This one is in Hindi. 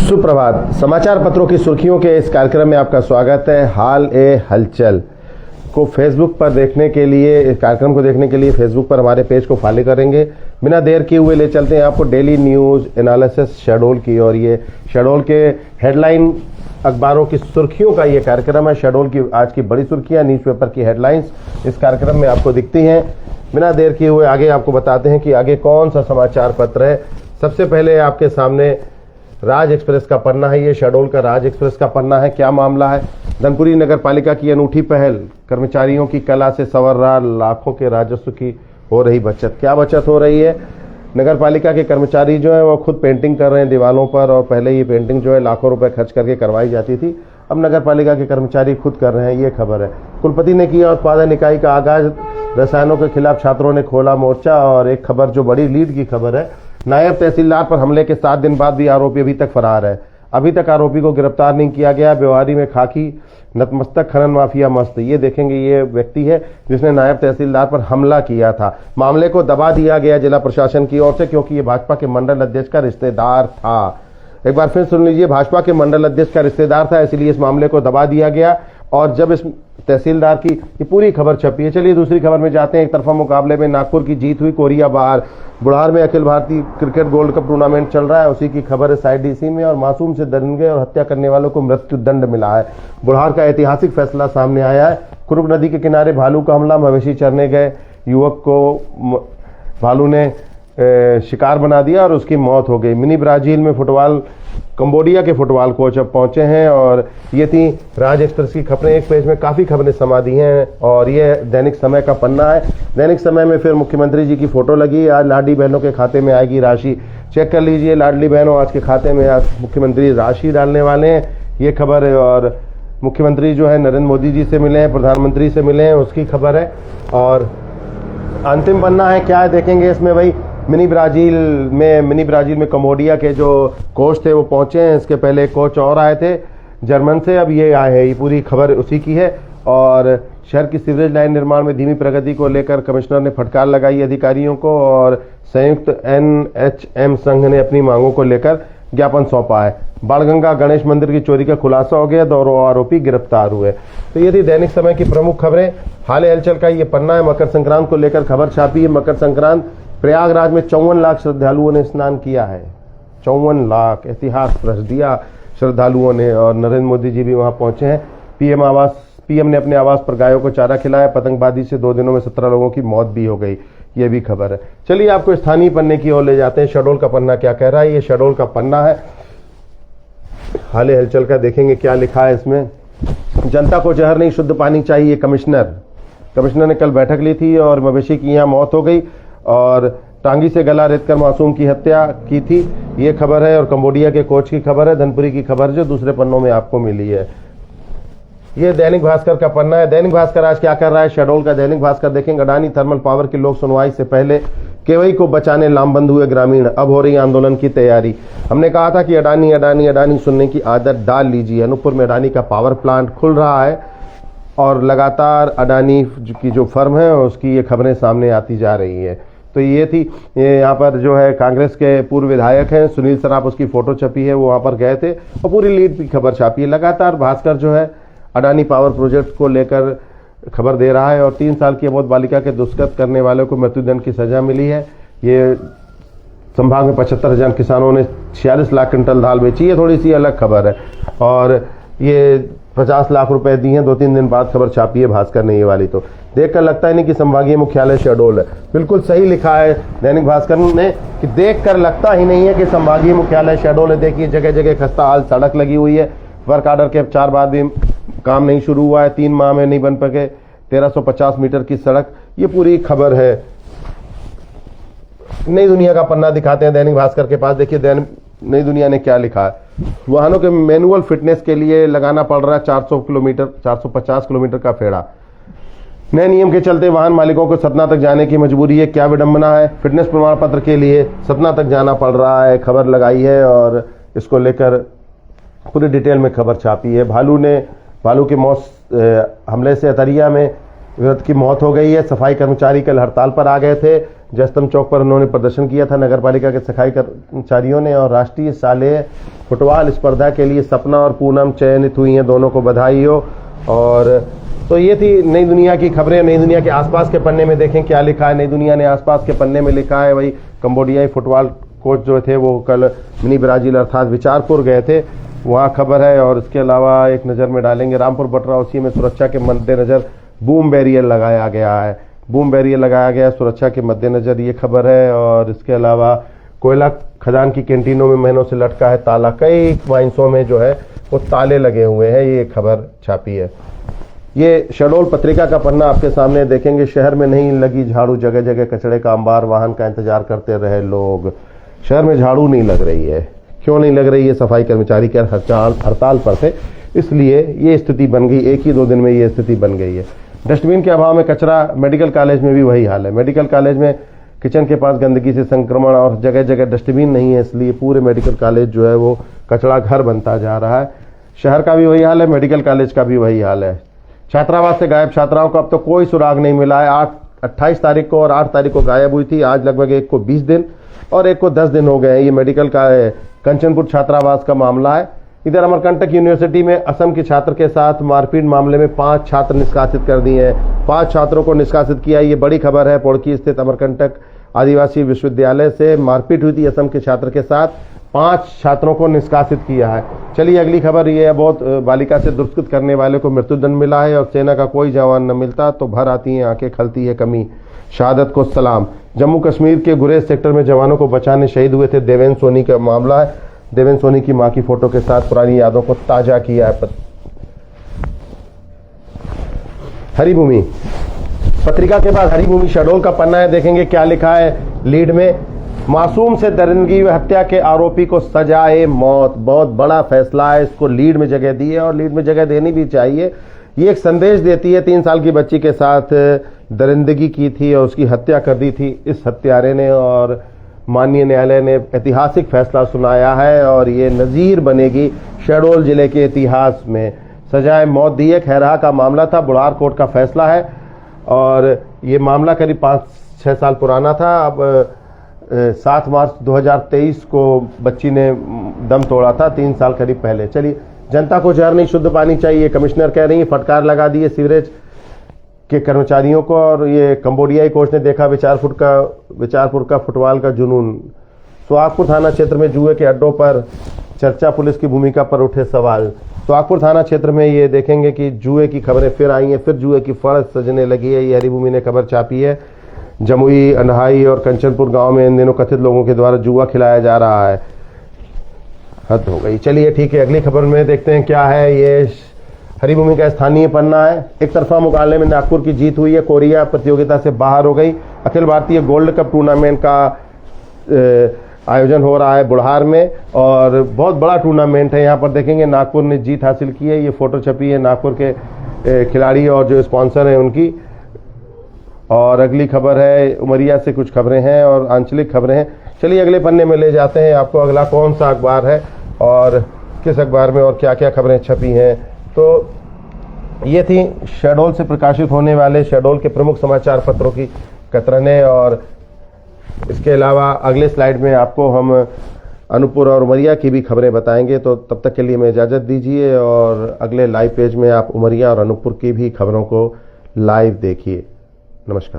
सुप्रभात। समाचार पत्रों की सुर्खियों के इस कार्यक्रम में आपका स्वागत है। हाल ए हलचल को फेसबुक पर देखने के लिए, इस कार्यक्रम को देखने के लिए फेसबुक पर हमारे पेज को फॉलो करेंगे। बिना देर किए हुए ले चलते हैं आपको डेली न्यूज एनालिसिस शहडोल की। और ये शहडोल के हेडलाइन अखबारों की सुर्खियों का ये कार्यक्रम है। शहडोल की आज की बड़ी सुर्खियां, न्यूज़पेपर की हेडलाइंस इस कार्यक्रम में आपको दिखती हैं। बिना देर किए हुए आगे आपको बताते हैं कि आगे कौन सा समाचार पत्र है। सबसे पहले आपके सामने राज एक्सप्रेस का पन्ना है। ये शहडोल का राज एक्सप्रेस का पन्ना है। क्या मामला है? धनपुरी नगर पालिका की अनूठी पहल, कर्मचारियों की कला से संवर रहा लाखों के राजस्व की हो रही बचत। क्या बचत हो रही है? नगर पालिका के कर्मचारी जो है वो खुद पेंटिंग कर रहे हैं दीवारों पर, और पहले ये पेंटिंग जो है लाखों रुपए खर्च करके करवाई जाती थी, अब नगर पालिका के कर्मचारी खुद कर रहे हैं। ये खबर है। कुलपति ने किया उत्पादन इकाई का आगाज, रसायनों के खिलाफ छात्रों ने खोला मोर्चा। और एक खबर जो बड़ी लीड की खबर है, नायब तहसीलदार पर हमले के 7 दिन बाद भी आरोपी अभी तक फरार है। अभी तक आरोपी को गिरफ्तार नहीं किया गया। व्यवहारी में खाकी, नतमस्तक खनन माफिया मस्त। ये देखेंगे, ये व्यक्ति है जिसने नायब तहसीलदार पर हमला किया था। मामले को दबा दिया गया जिला प्रशासन की ओर से, क्योंकि ये भाजपा के मंडल अध्यक्ष का रिश्तेदार था। एक बार फिर सुन लीजिए, भाजपा के मंडल अध्यक्ष का रिश्तेदार था, इसलिए इस मामले को दबा दिया गया। और जब इस तहसीलदार की ये पूरी खबर छपी है। चलिए दूसरी खबर में जाते हैं। एक तरफा मुकाबले में नागपुर की जीत हुई, कोरिया बाहर। बुढ़ार में Akhil Bharatiya cricket gold cup tournament चल रहा है, उसी की खबर है साइड डीसी में। और मासूम से दंगे और हत्या करने वालों को मृत्यु दंड मिला है। बुढ़ार का ऐतिहासिक फैसला सामने आया है। कुरुक नदी के किनारे भालू का हमला, मवेशी चरने गए युवक को भालू ने शिकार बना दिया और उसकी मौत हो गई। मिनी ब्राजील में फुटबॉल, कंबोडिया के फुटबॉल कोच अब पहुंचे हैं। और ये थी राज एक्सप्रेस की खबरें। एक पेज में काफी खबरें समा दी हैं। और ये दैनिक समय का पन्ना है। दैनिक समय में फिर मुख्यमंत्री जी की फोटो लगी। आज लाडली बहनों के खाते में आएगी राशि। चेक कर लीजिए, लाडली बहनों आज के खाते में आज मुख्यमंत्री राशि डालने वाले हैं, ये खबर है। और मुख्यमंत्री जो है नरेंद्र मोदी जी से मिले हैं, प्रधानमंत्री से मिले हैं, उसकी खबर है। और अंतिम पन्ना है, क्या है देखेंगे इसमें भाई। मिनी ब्राजील में कंबोडिया के जो कोच थे वो पहुंचे हैं। इसके पहले एक कोच और आए थे जर्मन से, अब ये आए हैं। ये पूरी खबर उसी की है। और शहर की सीवरेज लाइन निर्माण में धीमी प्रगति को लेकर कमिश्नर ने फटकार लगाई अधिकारियों को। और संयुक्त NHM संघ ने अपनी मांगों को लेकर ज्ञापन सौंपा है। बाणगंगा गणेश मंदिर की चोरी का खुलासा हो गया, 2 आरोपी गिरफ्तार हुए। तो ये थी दैनिक समय की प्रमुख खबरें। हाल हलचल का ये पन्ना है। मकर संक्रांत को लेकर खबर छापी है। मकर संक्रांत प्रयागराज में 54 लाख श्रद्धालुओं ने स्नान किया है। 54 लाख, इतिहास रच दिया श्रद्धालुओं ने। और नरेंद्र मोदी जी भी वहां पहुंचे हैं। पीएम ने अपने आवास पर गायों को चारा खिलाया। पतंगबाजी से 2 दिनों में 17 लोगों की मौत भी हो गई, ये भी खबर है। चलिए आपको स्थानीय पन्ने की ओर ले जाते हैं। शहडोल का पन्ना क्या कह रहा है? ये शहडोल का पन्ना है। हाल हलचल का देखेंगे क्या लिखा है इसमें। जनता को जहर नहीं, शुद्ध पानी चाहिए। कमिश्नर ने कल बैठक ली थी और मवेशी की यहाँ मौत हो गई। और टांगी से गला रेतकर मासूम की हत्या की थी, ये खबर है। और कंबोडिया के कोच की खबर है। धनपुरी की खबर जो दूसरे पन्नों में आपको मिली है। ये दैनिक भास्कर का पन्ना है। दैनिक भास्कर आज क्या कर रहा है? शहडोल का दैनिक भास्कर देखेंगे। अडानी थर्मल पावर की लोक सुनवाई से पहले केवई को बचाने लामबंद हुए ग्रामीण, अब हो रही आंदोलन की तैयारी। हमने कहा था कि अडानी सुनने की आदत डाल लीजिए। अनूपपुर में अडानी का पावर प्लांट खुल रहा है और लगातार अडानी की जो फर्म है उसकी ये खबरें सामने आती जा रही है। तो ये थी, यहाँ पर जो है कांग्रेस के पूर्व विधायक हैं सुनील सराफ, उसकी फोटो छपी है, वो वहाँ पर गए थे और पूरी लीड की खबर छापी है। लगातार भास्कर जो है अडानी पावर प्रोजेक्ट को लेकर खबर दे रहा है। और 3 साल की अबोध बालिका के दुष्कर्म करने वालों को मृत्युदंड की सजा मिली है। ये संभाग में 75,000 किसानों ने 46 लाख क्विंटल दाल बेची है, थोड़ी सी अलग खबर है। और ये 50 लाख रुपए दिए हैं। 2-3 दिन बाद खबर छापी है भास्कर ने ये वाली। तो देखकर लगता ही नहीं कि संभागीय मुख्यालय शहडोल है। बिल्कुल सही लिखा है दैनिक भास्कर ने कि देखकर लगता ही नहीं है कि संभागीय मुख्यालय शहडोल है। देखिए जगह जगह खस्ता हाल सड़क लगी हुई है। वर्क आर्डर के 4 बाद भी काम नहीं शुरू हुआ है। 3 माह में नहीं बन सके 1350 मीटर की सड़क। ये पूरी खबर है। नई दुनिया का पन्ना दिखाते हैं दैनिक भास्कर के पास। देखिए नई दुनिया ने क्या लिखा है। वाहनों के मैनुअल फिटनेस के लिए लगाना पड़ रहा है 450 किलोमीटर का फेड़ा। नए नियम के चलते वाहन मालिकों को सतना तक जाने की मजबूरी है। क्या विडंबना है। फिटनेस प्रमाण पत्र के लिए सतना तक जाना पड़ रहा है, खबर लगाई है। और इसको लेकर पूरी डिटेल में खबर छापी है। भालू के हमले से अतरिया में वृद्ध की मौत हो गई है। सफाई कर्मचारी कल हड़ताल पर आ गए थे। जयस्तंभ चौक पर उन्होंने प्रदर्शन किया था नगर पालिका के सफाई कर्मचारियों ने। और राष्ट्रीय शालेय फुटबॉल स्पर्धा के लिए सपना और पूनम चयनित हुई हैं, दोनों को बधाई हो। और तो ये थी नई दुनिया की खबरें। नई दुनिया के आसपास के पन्ने में देखें क्या लिखा है। नई दुनिया ने आसपास के पन्ने में लिखा है वही कंबोडियाई फुटबॉल कोच जो थे वो कल मिनी ब्राजील अर्थात विचारपुर गए थे, वहाँ खबर है। और इसके अलावा एक नज़र में डालेंगे रामपुर बटराउसी में सुरक्षा के मद्देनज़र बूम बैरियर लगाया गया है। बूम बैरियर लगाया गया सुरक्षा के मद्देनज़र, ये खबर है। और इसके अलावा कोयला खदान की कैंटीनों में महीनों से लटका है ताला, कई माइंसों में जो है वो ताले लगे हुए हैं, ये खबर छापी है। ये शहडोल पत्रिका का पन्ना आपके सामने देखेंगे। शहर में नहीं लगी झाड़ू, जगह जगह कचड़े का अंबार, वाहन का इंतजार करते रहे लोग। शहर में झाड़ू नहीं लग रही है, क्यों नहीं लग रही है? सफाई कर्मचारी के हड़ताल पर थे, इसलिए ये स्थिति बन गई। एक ही 2 दिन में ये स्थिति बन गई है। डस्टबिन के अभाव में कचरा, मेडिकल कॉलेज में भी वही हाल है। मेडिकल कॉलेज में किचन के पास गंदगी से संक्रमण और जगह जगह डस्टबिन नहीं है, इसलिए पूरे मेडिकल कॉलेज जो है वो कचरा घर बनता जा रहा है। शहर का भी वही हाल है, मेडिकल कॉलेज का भी वही हाल है। छात्रावास से गायब छात्राओं को अब तो कोई सुराग नहीं मिला है। 28 तारीख को और 8 तारीख को गायब हुई थी, आज लगभग एक को 20 दिन और एक को 10 दिन हो गए हैं। ये मेडिकल का कंचनपुर छात्रावास का मामला है। इधर अमरकंटक यूनिवर्सिटी में असम के छात्र के साथ मारपीट मामले में 5 छात्र निष्कासित कर दिए हैं। 5 छात्रों को निष्कासित किया, ये बड़ी खबर है। पोड़की स्थित अमरकंटक आदिवासी विश्वविद्यालय से मारपीट हुई थी असम के छात्र के साथ, 5 छात्रों को निष्कासित किया है। चलिए अगली खबर ये है, बहुत बालिका से दुष्कृत करने वाले को मृत्युदंड मिला है और सेना का कोई जवान न मिलता तो भर आती हैं आंखें, खलती है कमी, शहादत को सलाम। जम्मू कश्मीर के गुरेज सेक्टर में जवानों को बचाने शहीद हुए थे देवेंद्र सोनी का मामला है। देवेंद्र सोनी की मां की फोटो के साथ पुरानी यादों को ताजा किया है। हरिभूमि पत्रिका के बाद हरिभूमि शहडोल का पन्ना है, देखेंगे क्या लिखा है लीड में। मासूम से दरिंदगी व हत्या के आरोपी को सजाए मौत, बहुत बड़ा फैसला है, इसको लीड में जगह दी है और लीड में जगह देनी भी चाहिए। ये एक संदेश देती है, 3 साल की बच्ची के साथ दरिंदगी की थी और उसकी हत्या कर दी थी इस हत्यारे ने, और माननीय न्यायालय ने ऐतिहासिक फैसला सुनाया है और ये नज़ीर बनेगी शहडोल जिले के इतिहास में। सजाए मौत दी है, खैरहा का मामला था, बुढ़ार कोर्ट का फैसला है और ये मामला करीब 5-6 साल पुराना था। अब 7 मार्च 2023 को बच्ची ने दम तोड़ा था, 3 साल करीब पहले। चलिए, जनता को जहर नहीं शुद्ध पानी चाहिए, कमिश्नर कह रही है, फटकार लगा दी है सीवरेज के कर्मचारियों को। और ये कंबोडियाई कोच ने देखा विचारपुर का फुटबॉल का जुनून। सुहागपुर थाना क्षेत्र में जुए के अड्डों पर चर्चा, पुलिस की भूमिका पर उठे सवाल। सुहागपुर थाना क्षेत्र में ये देखेंगे कि जुए की खबरें फिर आई हैं, फिर जुए की फड़ सजने लगी है। ये हरिभूमि ने खबर छापी है। जमुई, अनहाई और कंचनपुर गांव में इन दिनों कथित लोगों के द्वारा जुआ खिलाया जा रहा है, हद हो गई। चलिए ठीक है, अगली खबर में देखते हैं क्या है। ये हरिभूमि का स्थानीय पन्ना है। एक तरफा मुकाबले में नागपुर की जीत हुई है, कोरिया प्रतियोगिता से बाहर हो गई। Akhil Bharatiya gold cup tournament का आयोजन हो रहा है बुढ़ार में और बहुत बड़ा टूर्नामेंट है। यहाँ पर देखेंगे नागपुर ने जीत हासिल की है, ये फोटो छपी है नागपुर के खिलाड़ी और जो स्पॉन्सर हैं उनकी। और अगली खबर है, उमरिया से कुछ खबरें हैं और आंचलिक खबरें हैं। चलिए अगले पन्ने में ले जाते हैं आपको, अगला कौन सा अखबार है और किस अखबार में और क्या क्या खबरें छपी हैं। तो ये थी शहडोल से प्रकाशित होने वाले शहडोल के प्रमुख समाचार पत्रों की कतरनें। और इसके अलावा अगले स्लाइड में आपको हम अनूपपुर और उमरिया की भी खबरें बताएंगे। तो तब तक के लिए मैं इजाज़त दीजिए और अगले लाइव पेज में आप उमरिया और अनूपपुर की भी खबरों को लाइव देखिए। नमस्कार।